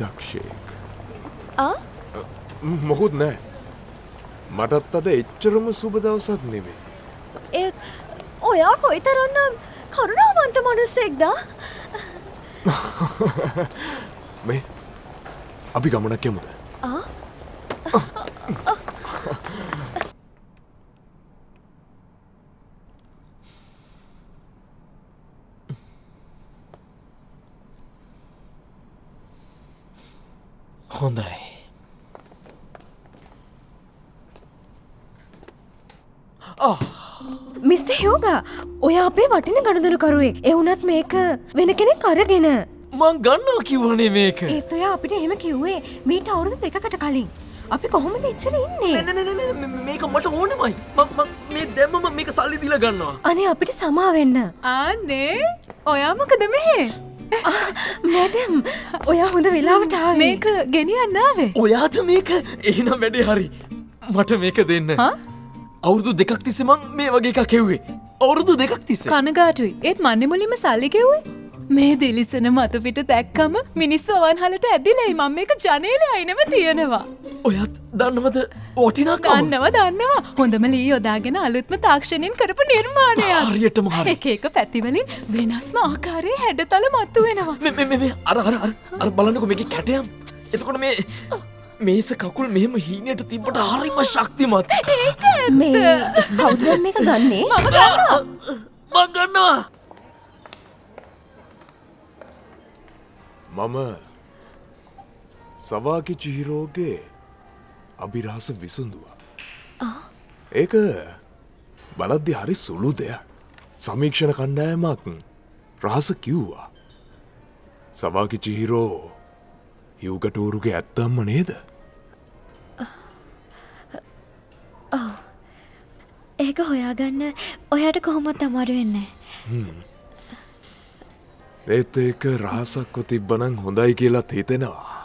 දක්ෂයෙක්. ආ මොකුත් නෑ. මටත් අද එච්චරම සුබ දවසක් නෙමෙයි. ඒත් ඔයා කොයිතරම්නම් කරුණාවන්ත මිනිස්සෙක්ද? මේ අපි ගමනක් යමුද? ආ හොඳයි. මිස්ටර් හියෝගා ඔයා අපේ වටින ගනුදෙනුකරුවෙක්. ඒ වුණත් මේක වෙන කෙනෙක් අරගෙන. මං ගන්නවා කිව්වනේ මේක. ඒත් ඔයා අපිට එහෙම කිව්වේ මීට අවුරුදු 2කට කලින්. අපි කොහොමද එච්චර ඉන්නේ? මේක මට ඕනෙමයි. මේ දැම්මම මේක සල්ලි දීලා ගන්නවා. අනේ අපිට සමා වෙන්න. ආනේ ඔයා මොකද මෙහෙ? මැඩම් ඔයා හොඳ වෙලාවට ආවේ. මේක ගෙනියන්න ආවේ. ඔයාද මේක? එහෙනම් වැඩේ හරි. මට මේක දෙන්න. හා? අවුරුදු 2ක් තිස්සේ මං මේ වගේ එකක් හෙව්වේ. අවුරුදු 2ක් තිස්සේ. කනගාටුයි. ඒත් මන්නේ මුලින්ම සල්ලි ගෙව්වේ. මේ දිලිසෙන මතු පිට දැක්කම මිනිස්සු අවන්හලට ඇදිලයි මම මේක ජනේලේ අයිනම තියනවා. ඔයත් දන්නවද වටිනාකම? දන්නවා. හොඳම ලී යොදාගෙන අලුත්ම තාක්ෂණයෙන් කරපු නිර්මාණයක්. හරියටම හරි. එක එක පැතිවලින් වෙනස්ම ආකාරයේ හැඩතල මතු වෙනවා. මේ අර බලන්නකො මේකේ කැටයම්. එතකොට මේ මේස කකුල් මෙහෙම හීනයට තිබ්බට හරිම ශක්තිමත්. මේ කවුද මේක ගන්නේ? මං ගන්නවා. මම සවාකි චිහිරෝගේ අභිරහස විසඳුවා. ඒක බලද්දි හරි සුළු දෙයක්. සමීක්ෂණ කණ්ඩායමක් රහස කිව්වා. සවාකි චිහිරෝ හිව්ගටූරුගේ ඇත්තම්ම නේද? ඒක හොයාගන්න ඔයාට කොහොමත් අමාරු වෙන්නේ. ඒත් ඒක රහසක්ව තිබ්බනම් හොඳයි කියලාත් හිතෙනවා.